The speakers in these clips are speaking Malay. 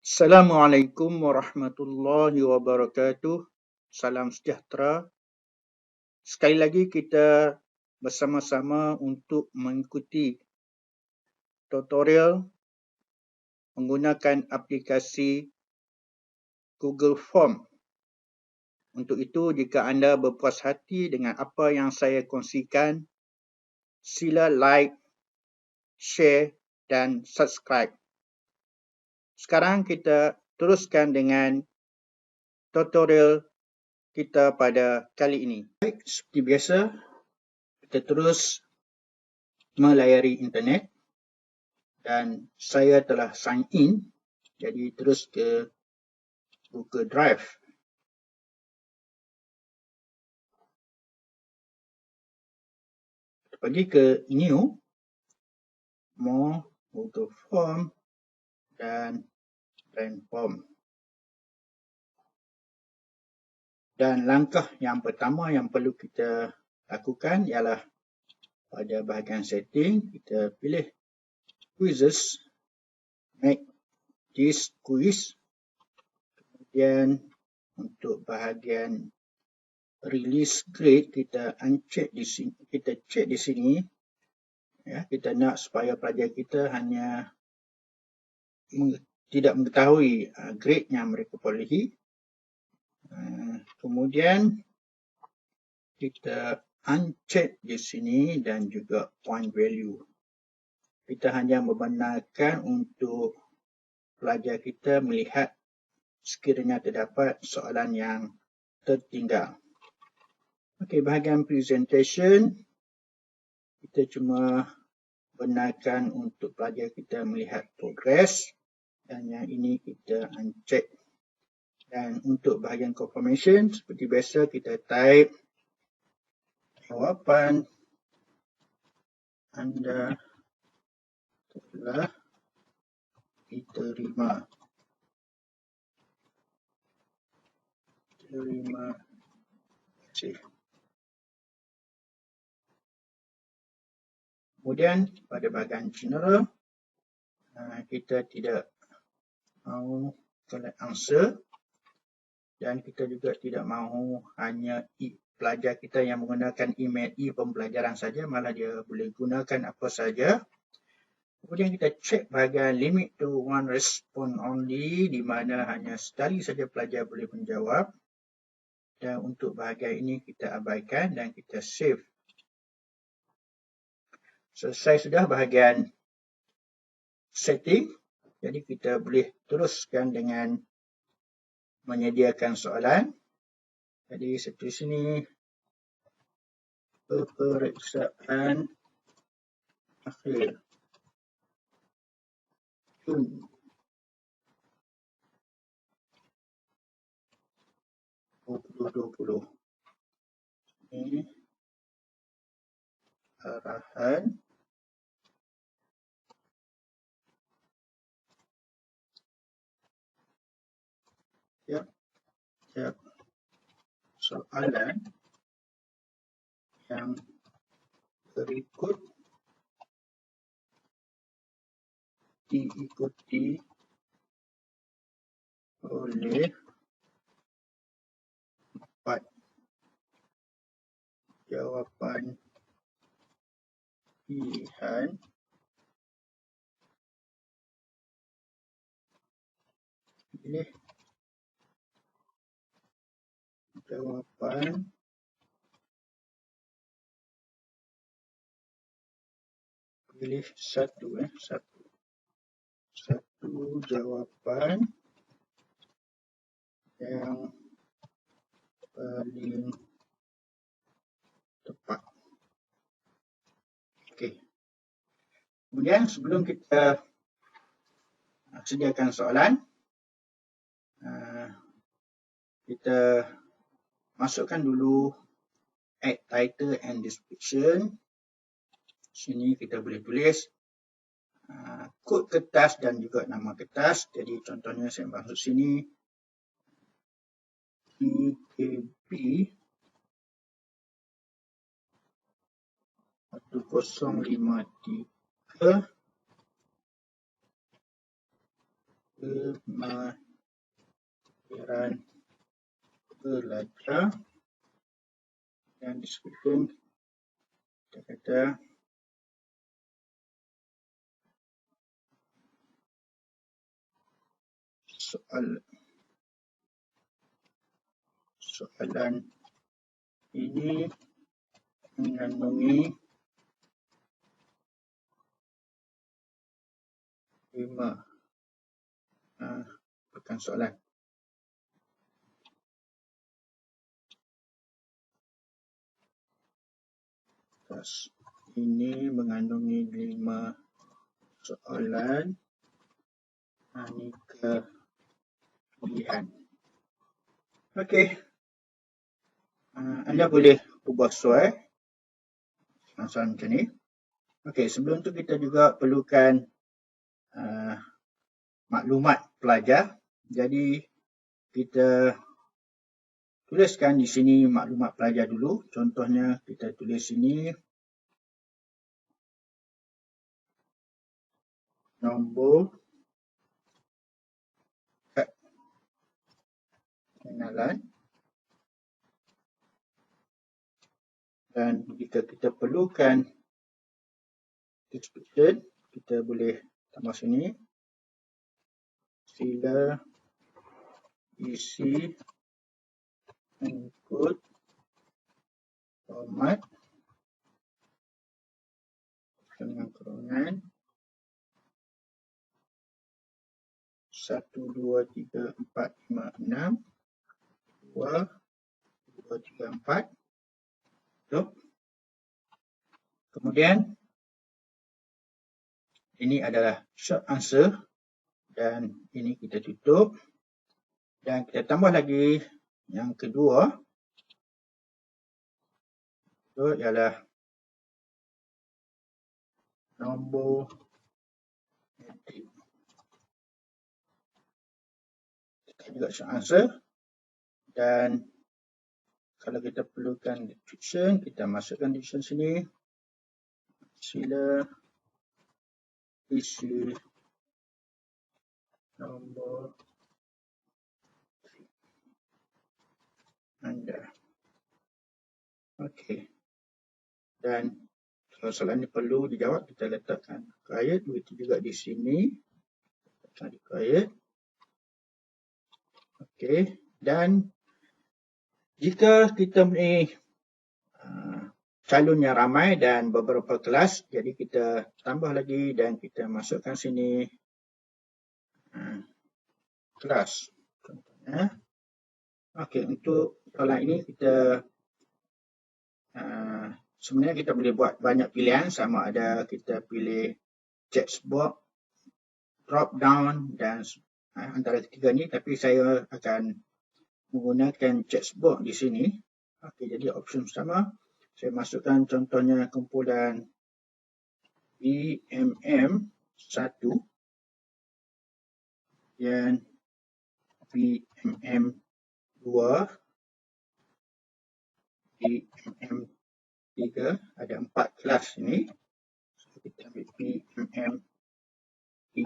Assalamualaikum warahmatullahi wabarakatuh. Salam sejahtera. Sekali lagi kita bersama-sama untuk mengikuti tutorial menggunakan aplikasi Google Form. Untuk itu, jika anda berpuas hati dengan apa yang saya kongsikan, sila like, share dan subscribe. Sekarang kita teruskan dengan tutorial kita pada kali ini. Baik, seperti biasa, kita terus melayari internet dan saya telah sign in, jadi terus ke Google Drive. Pergi ke New, More, Google Form dan Brand Form. Dan langkah yang pertama yang perlu kita lakukan ialah pada bahagian setting, kita pilih Quizzes, make this quiz. Kemudian untuk bahagian release grade, kita uncheck di sini, kita check di sini. Ya, kita nak supaya pelajar kita hanya tidak mengetahui grade yang mereka perolehi. Kemudian kita uncheck di sini dan juga point value. Kita hanya membenarkan untuk pelajar kita melihat sekiranya terdapat soalan yang tertinggal. Okey, bahagian presentation, kita cuma benarkan untuk pelajar kita melihat progress dan yang ini kita uncheck. Dan untuk bahagian confirmation, seperti biasa kita type jawapan anda telah diterima. Terima kasih. Kemudian pada bahagian general, kita tidak mahu collect answer dan kita juga tidak mahu hanya pelajar kita yang menggunakan email pembelajaran saja, malah dia boleh gunakan apa saja. Kemudian kita cek bahagian limit to one response only, di mana hanya sekali saja pelajar boleh menjawab. Dan untuk bahagian ini kita abaikan dan kita save. Selesai sudah bahagian setting, jadi kita boleh teruskan dengan menyediakan soalan. Jadi seperti sini, peperiksaan akhir Jun 2020. Ini arahan tiap soalan yang berikut diikuti oleh 4 jawapan pilihan pilih jawapan pilih satu jawapan yang paling tepat. Okey. Kemudian sebelum kita sediakan soalan, kita masukkan dulu add title and description. Sini kita boleh tulis kod kertas dan juga nama kertas. Jadi contohnya saya masuk sini TKB 1053 kemahiran belajar, dan description kita kata soalan ini mengandungi 5 bukan soalan. Ini mengandungi 5 soalan aneka pilihan. Okey. Anda boleh ubah soal macam ni. Okey, sebelum tu kita juga perlukan maklumat pelajar. Jadi kita tuliskan di sini maklumat pelajar dulu. Contohnya kita tulis sini nombor kad pengenalan, dan jika kita perlukan description, kita boleh tambah sini. Sila isi mengikut format dengan kurungan 1, 2, 3, 4, 5, 6, 2, 3, 4. Kemudian ini adalah short answer dan ini kita tutup, dan kita tambah lagi yang kedua, itu ialah nombor metrik. Kita juga short answer, dan kalau kita perlukan description, kita masukkan description sini. Sila isi nombor anda. Okey. Dan kalau soalan ini perlu dijawab, kita letakkan required, begitu juga di sini. Letakkan required. Okey. Dan jika kita mempunyai calon yang ramai dan beberapa kelas, jadi kita tambah lagi dan kita masukkan sini kelas. Contohnya. Okey, untuk soalan ini kita sebenarnya kita boleh buat banyak pilihan, sama ada kita pilih checkbox, drop down dan antara ketiga ni, tapi saya akan menggunakan checkbox di sini. Okey, jadi option pertama saya masukkan contohnya kumpulan BMM1 dan BMM2, BMM3, ada 4 kelas ini. So, kita ambil BMM3.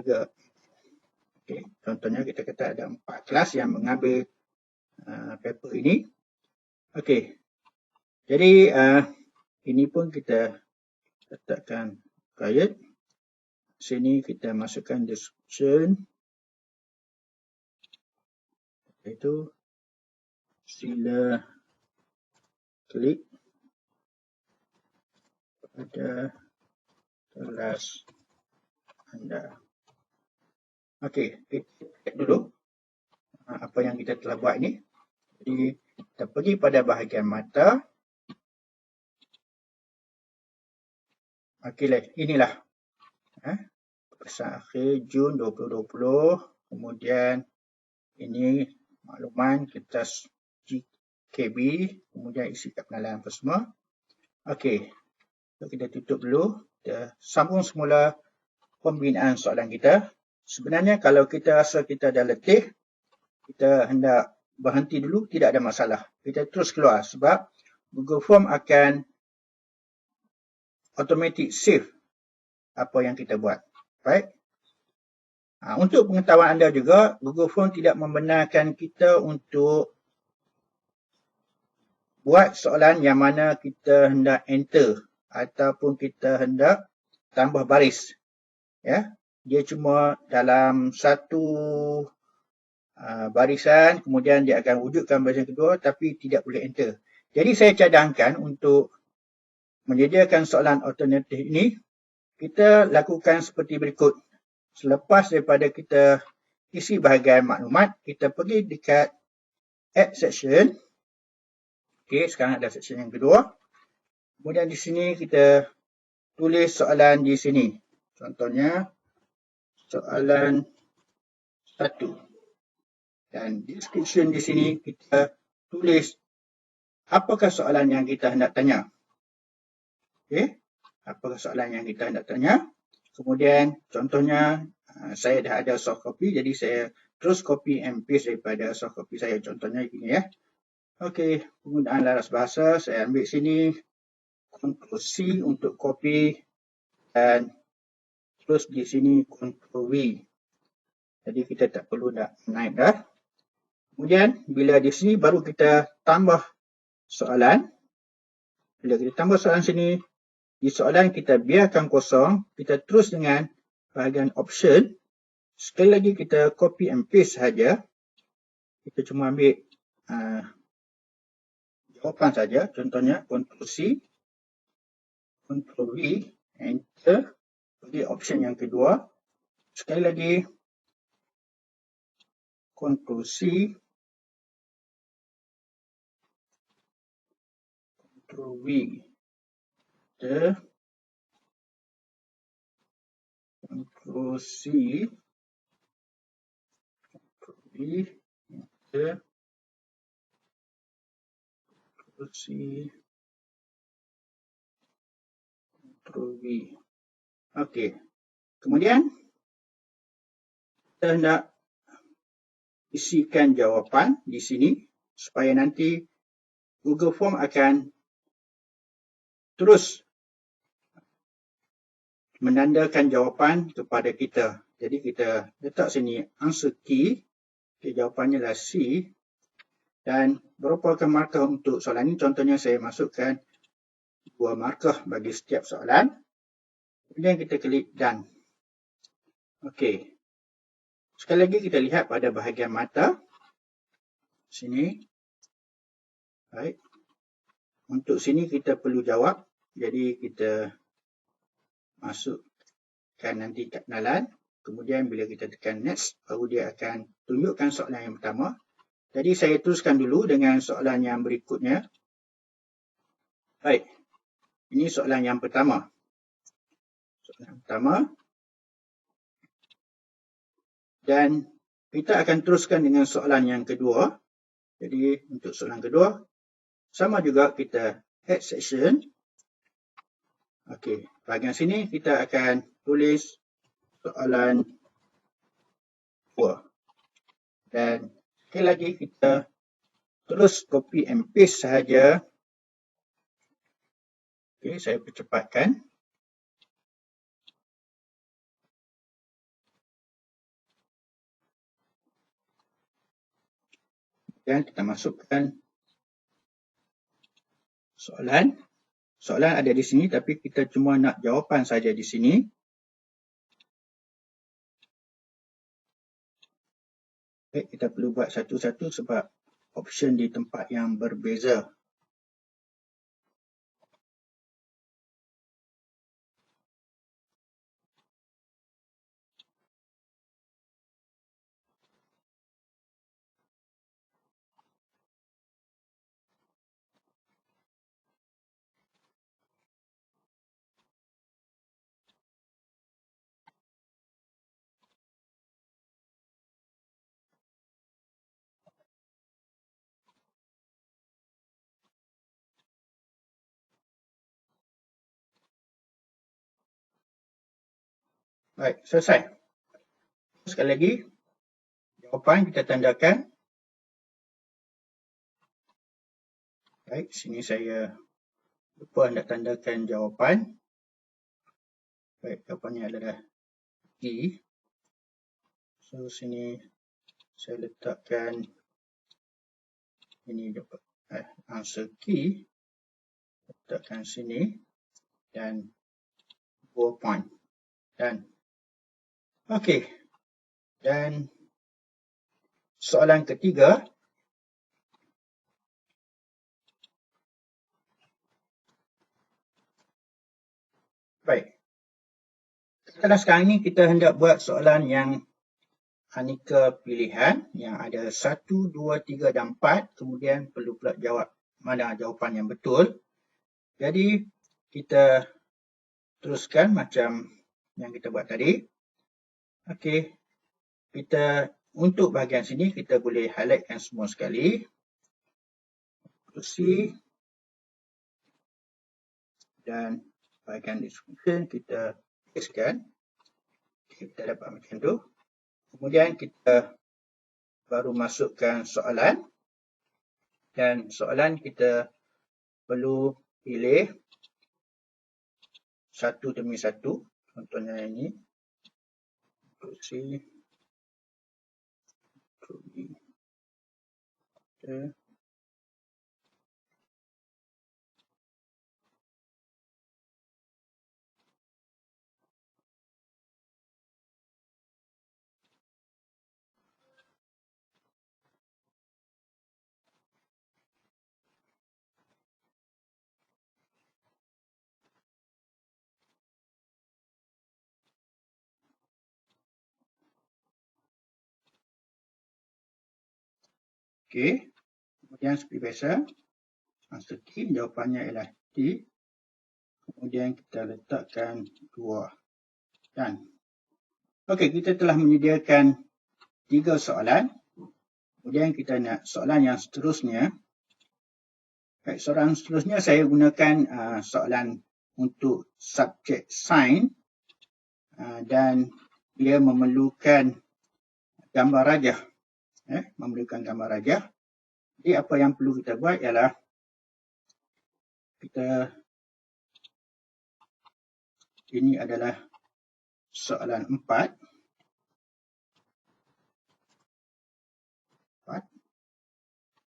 Okay. Contohnya kita kata ada 4 kelas yang mengambil paper ini. Okey. Jadi ini pun kita letakkan required. Sini kita masukkan description. Iaitu sila klik pada kelas anda. Okey, kita cek dulu apa yang kita telah buat ini. Jadi kita pergi pada bahagian mata. Okey, inilah peperiksaan akhir Jun 2020. Kemudian ini makluman kertas GKB, kemudian isi kad pengenalan apa semua. Okey, kita tutup dulu. Kita sambung semula pembinaan soalan kita. Sebenarnya kalau kita rasa kita dah letih, kita hendak berhenti dulu, tidak ada masalah. Kita terus keluar sebab Google Form akan automatic save apa yang kita buat. Baik. Untuk pengetahuan anda juga, Google Form tidak membenarkan kita untuk buat soalan yang mana kita hendak enter ataupun kita hendak tambah baris. Ya, dia cuma dalam satu barisan, kemudian dia akan wujudkan barisan kedua tapi tidak boleh enter. Jadi saya cadangkan untuk menyediakan soalan alternatif ini, kita lakukan seperti berikut. Selepas daripada kita isi bahagian maklumat, kita pergi dekat add section. Okey, sekarang ada section yang kedua. Kemudian di sini kita tulis soalan di sini. Contohnya soalan 1. Dan description di sini kita tulis apakah soalan yang kita hendak tanya. Okey, apakah soalan yang kita hendak tanya. Kemudian contohnya saya dah ada soft copy, jadi saya terus copy and paste daripada soft copy saya. Contohnya gini ya. Okey, penggunaan laras bahasa saya ambil sini, Ctrl C untuk copy dan terus di sini Ctrl V. Jadi kita tak perlu nak naik dah. Kemudian bila di sini baru kita tambah soalan. Bila kita tambah soalan sini, di soalan kita biarkan kosong, kita terus dengan bahagian option. Sekali lagi kita copy and paste saja. Kita cuma ambil jawapan saja. Contohnya Ctrl C, Ctrl V, Enter. Jadi option yang kedua. Sekali lagi Ctrl C, Ctrl V, Enter. Ctrl C, Ctrl V, Enter. Ctrl C, Ctrl V. Okey. Kemudian kita hendak isikan jawapan di sini supaya nanti Google Form akan terus menandakan jawapan kepada kita. Jadi kita letak sini answer key. Okay, jawapannya adalah C. Dan merupakan markah untuk soalan ini. Contohnya saya masukkan 2 markah bagi setiap soalan. Kemudian kita klik done. Okey. Sekali lagi kita lihat pada bahagian mata. Sini. Baik. Untuk sini kita perlu jawab. Jadi kita masukkan nanti kenalan. Kemudian bila kita tekan next, baru dia akan tunjukkan soalan yang pertama. Jadi saya teruskan dulu dengan soalan yang berikutnya. Baik. Ini soalan yang pertama. Soalan yang pertama. Dan kita akan teruskan dengan soalan yang kedua. Jadi untuk soalan kedua, sama juga kita add section. Okey, bahagian sini kita akan tulis soalan 2. Dan sekali lagi kita terus copy and paste sahaja. Okey, saya percepatkan. Dan kita masukkan soalan. Soalan ada di sini tapi kita cuma nak jawapan saja di sini. Baik, kita perlu buat satu-satu sebab option di tempat yang berbeza. Baik, selesai. Sekali lagi, jawapan kita tandakan. Baik, sini saya lupa nak tandakan jawapan. Baik, jawapannya adalah E. So sini saya letakkan ini dapat answer key, letakkan sini dan 2 point. Dan okey. Dan soalan ketiga, baik. Katakanlah sekarang ini kita hendak buat soalan yang aneka pilihan yang ada 1, 2, 3 dan 4, kemudian perlu pula jawab mana jawapan yang betul. Jadi kita teruskan macam yang kita buat tadi. Okey. Kita untuk bahagian sini kita boleh highlightkan semua sekali. C dan bahagian description kita tuliskan. Kita dapat macam tu. Kemudian kita baru masukkan soalan. Dan soalan kita perlu pilih satu demi satu. Contohnya ini. Untuk C. Untuk B. Okay. Okey, kemudian seperti biasa, answer key, jawapannya ialah T. Kemudian kita letakkan 2. Dan, okey, kita telah menyediakan 3 soalan. Kemudian kita nak soalan yang seterusnya. Baik, soalan seterusnya saya gunakan soalan untuk subjek sains dan dia memerlukan gambar rajah. Memerlukan gambar rajah. Jadi apa yang perlu kita buat ialah ini adalah soalan 4.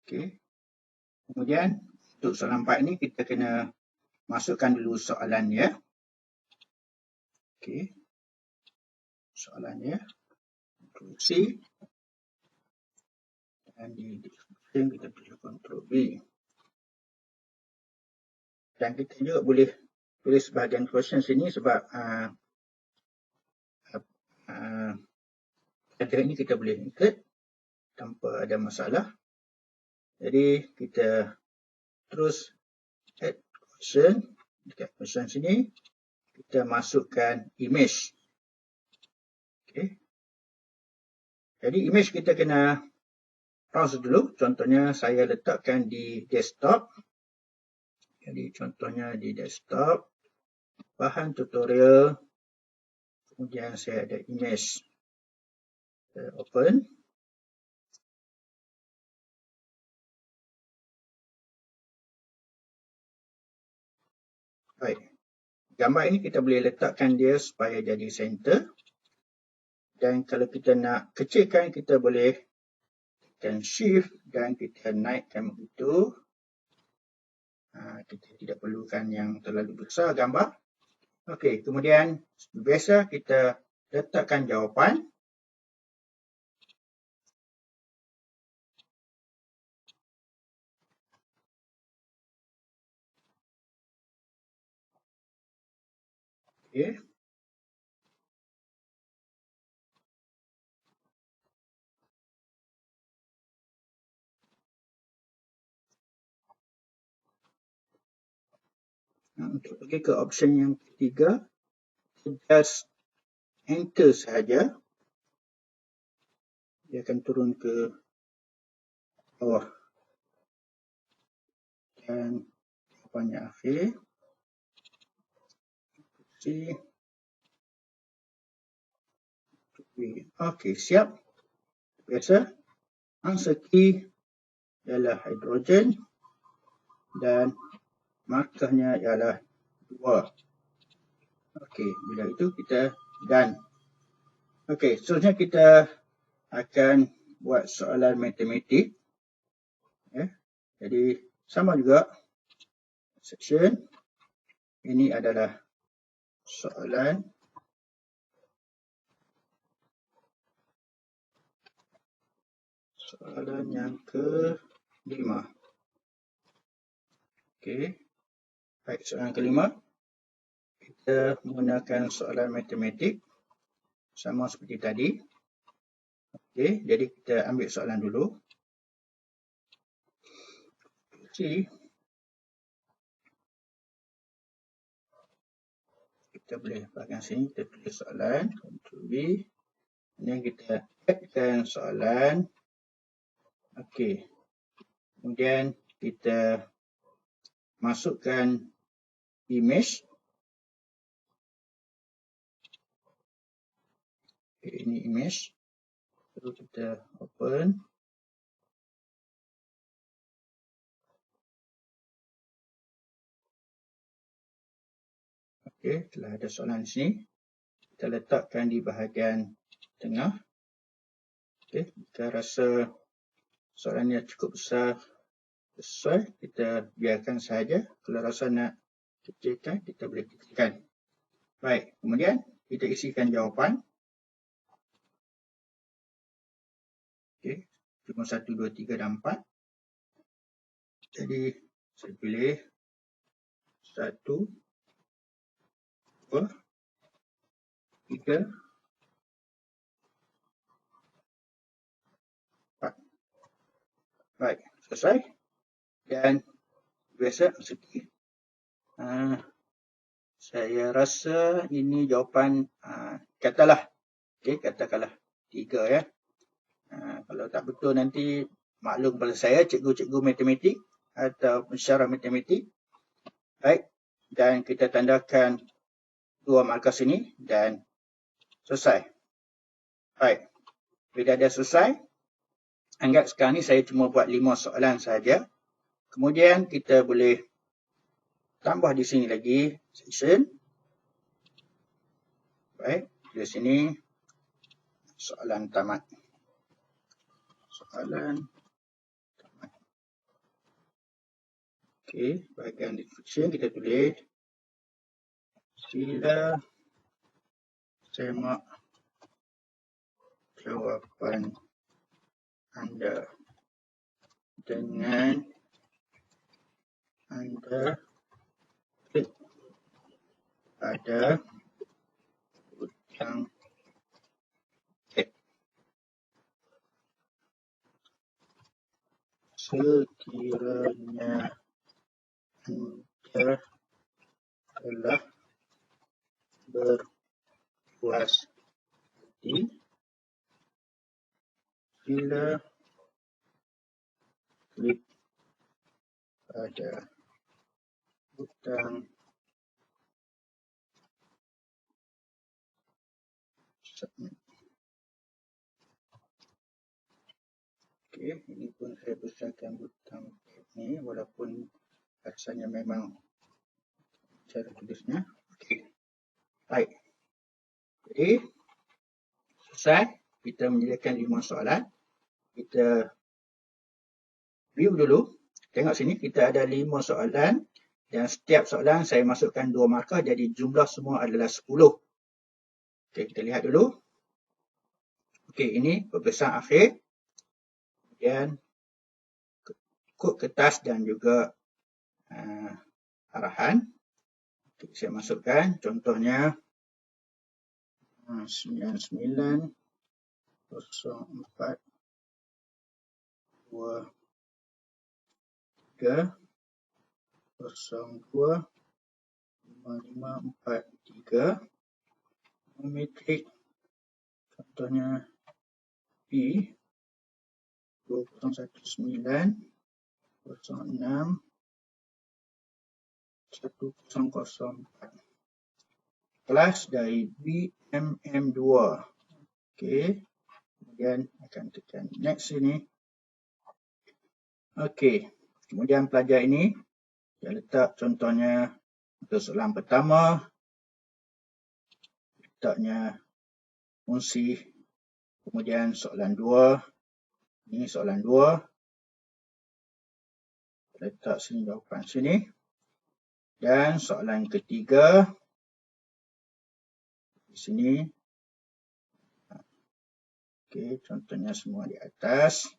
Okey. Kemudian untuk soalan 4 ini kita kena masukkan dulu soalannya. Okey. Soalannya C. Dan di description kita tulis Ctrl B. Dan kita juga boleh tulis bahagian question sini sebab data ini kita boleh insert tanpa ada masalah. Jadi kita terus add question. Dekat question sini kita masukkan image. Okey. Jadi image kita kena browse dulu. Contohnya saya letakkan di desktop. Jadi contohnya di desktop. Bahan tutorial. Kemudian saya ada image. Saya open. Baik. Gambar ini kita boleh letakkan dia supaya jadi center. Dan kalau kita nak kecilkan, kita boleh tekan shift dan kita naikkan begitu. Kita tidak perlukan yang terlalu besar gambar. Okey, kemudian biasa kita letakkan jawapan. Okey. Untuk pergi ke option yang ketiga, just enter sahaja. Dia akan turun ke bawah. Dan jawapannya akhir. C. Okey, siap. Biasa. Answer key ialah hidrogen dan markahnya ialah 2. Okey, bila itu kita done. Okey, seterusnya kita akan buat soalan matematik. Jadi sama juga section ini adalah soalan yang ke-5. Okey. Baik, soalan ke-5. Kita menggunakan soalan matematik sama seperti tadi. Okey, jadi kita ambil soalan dulu. Kita boleh bahagian sini, kita tulis soalan, Ctrl V. Kemudian kita addkan soalan. Okey. Kemudian kita masukkan image. Okay, ini image. Lalu kita open. Okey, telah ada soalan di sini. Kita letakkan di bahagian tengah. Okey, jika rasa soalannya cukup besar, sesuai, kita biarkan sahaja. Kalau rasa nak kecilkan, kita boleh kecilkan. Baik, kemudian kita isikan jawapan. Okey, cuma 1, 2, 3 dan 4. Jadi, saya pilih 1, 2, 3, 4. Baik, selesai. Dan biasa segi. Saya rasa ini jawapan katakanlah 3 ya. Kalau tak betul nanti maklum kepada saya, cikgu-cikgu matematik atau pensyarah matematik. Baik, dan kita tandakan 2 markah sini dan selesai. Baik, bila dah selesai, anggap sekarang ni saya cuma buat 5 soalan saja. Kemudian kita boleh tambah di sini lagi section. Baik, di sini soalan tamat. Okey, bahagian description kita tulis sila semak jawapan anda dengan anda klik pada butang tab. Sekiranya anda telah berpuas hati, sila klik pada butang submit. Okey, ini pun saya besarkan butang ini walaupun rasanya memang cara tulisnya. Okey. Baik. Jadi selesai kita menyediakan 5 soalan. Kita view dulu. Tengok sini kita ada 5 soalan dan setiap soalan saya masukkan 2 markah, jadi jumlah semua adalah 10. Okey, kita lihat dulu. Okey, ini peperiksaan akhir. Kemudian kod kertas dan juga arahan. Okay, saya masukkan contohnya 99 04 23 02 5543. Metrik contohnya P 2019 06 1004. Kelas dari BMM2. Okey. Kemudian akan tekan next sini. Okey. Kemudian pelajar ini saya letak contohnya untuk soalan pertama letaknya fungsi Kemudian soalan 2. Ini soalan 2. Letak sini jawapan sini. Dan soalan ketiga di sini. Okey, contohnya semua di atas.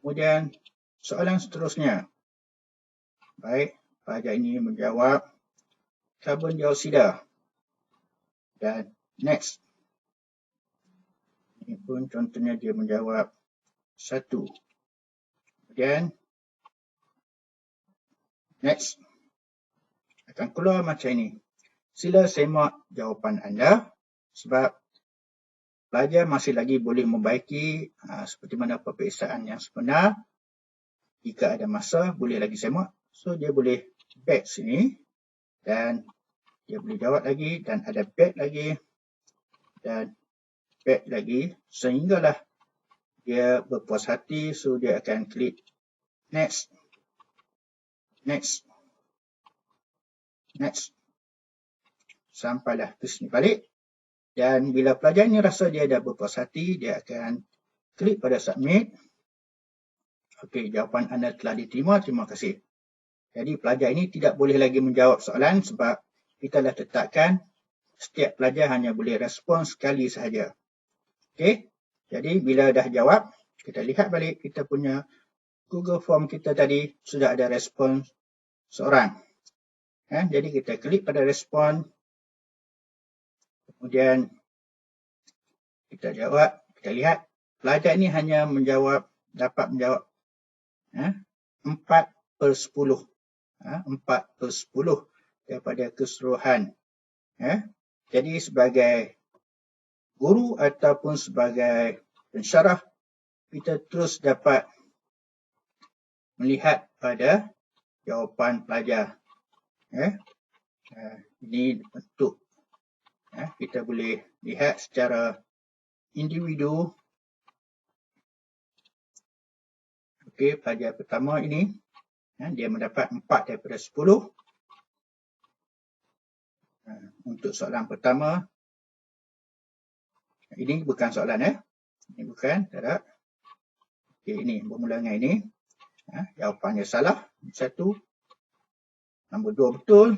Kemudian soalan seterusnya. Baik, pelajar ini menjawab karbon dioksida. Dan next. Ini pun contohnya dia menjawab 1. Kemudian next. Akan keluar macam ini. Sila semak jawapan anda sebab pelajar masih lagi boleh membaiki seperti mana peperiksaan yang sebenar. Jika ada masa, boleh lagi semak. So, dia boleh back sini dan dia boleh jawab lagi dan ada back lagi dan back lagi sehinggalah dia berpuas hati. So, dia akan klik next, next, next. Sampailah ke sini balik. Dan bila pelajar ini rasa dia dah berpuas hati, dia akan klik pada submit. Okey, jawapan anda telah diterima. Terima kasih. Jadi pelajar ini tidak boleh lagi menjawab soalan sebab kita dah tetapkan setiap pelajar hanya boleh respon sekali sahaja. Okey, jadi bila dah jawab, kita lihat balik kita punya Google Form kita tadi sudah ada respon seorang. Jadi kita klik pada respon. Kemudian kita jawab, kita lihat pelajar ini hanya dapat menjawab 4/10. 4/10 daripada keseluruhan. Jadi sebagai guru ataupun sebagai pensyarah, kita terus dapat melihat pada jawapan pelajar. Ini bentuk. Kita boleh lihat secara individu. Okey, pelajar pertama ini dia mendapat 4 daripada 10. Untuk soalan pertama, ini bukan soalan ini bukan, tak. Okey, ini bermula dengan ini. Jawapannya salah. 1. Nombor 2 betul.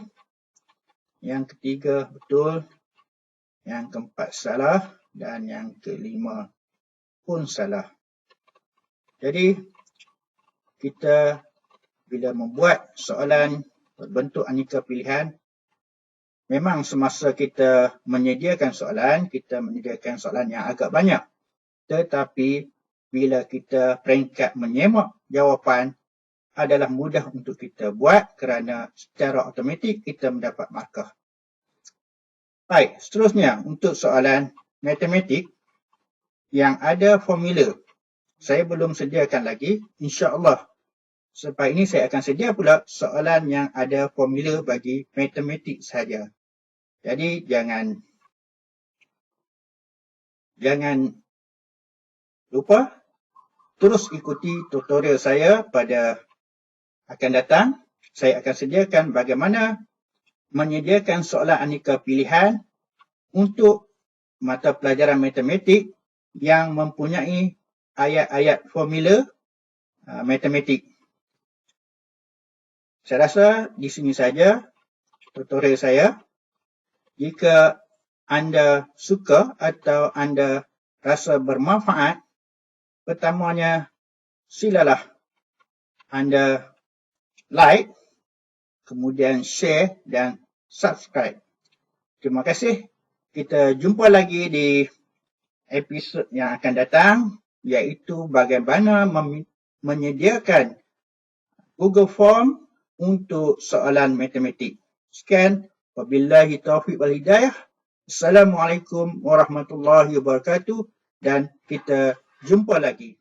Yang ketiga betul. Yang keempat salah. Dan yang kelima pun salah. Jadi, kita bila membuat soalan berbentuk aneka pilihan, memang semasa kita menyediakan soalan, kita menyediakan soalan yang agak banyak. Tetapi, bila kita peringkat menyemak jawapan, adalah mudah untuk kita buat kerana secara automatik kita mendapat markah. Baik, seterusnya untuk soalan matematik yang ada formula. Saya belum sediakan lagi, insya-Allah. Selepas ini saya akan sedia pula soalan yang ada formula bagi matematik sahaja. Jadi jangan lupa terus ikuti tutorial saya pada akan datang. Saya akan sediakan bagaimana menyediakan soalan aneka pilihan untuk mata pelajaran matematik yang mempunyai ayat-ayat formula matematik. Saya rasa di sini saja tutorial saya. Jika anda suka atau anda rasa bermanfaat, pertamanya silalah anda like, kemudian share dan subscribe. Terima kasih. Kita jumpa lagi di episod yang akan datang, iaitu bagaimana menyediakan Google Form untuk soalan matematik. Sekian. Wabillahi taufiq wal hidayah. Assalamualaikum warahmatullahi wabarakatuh dan kita jumpa lagi.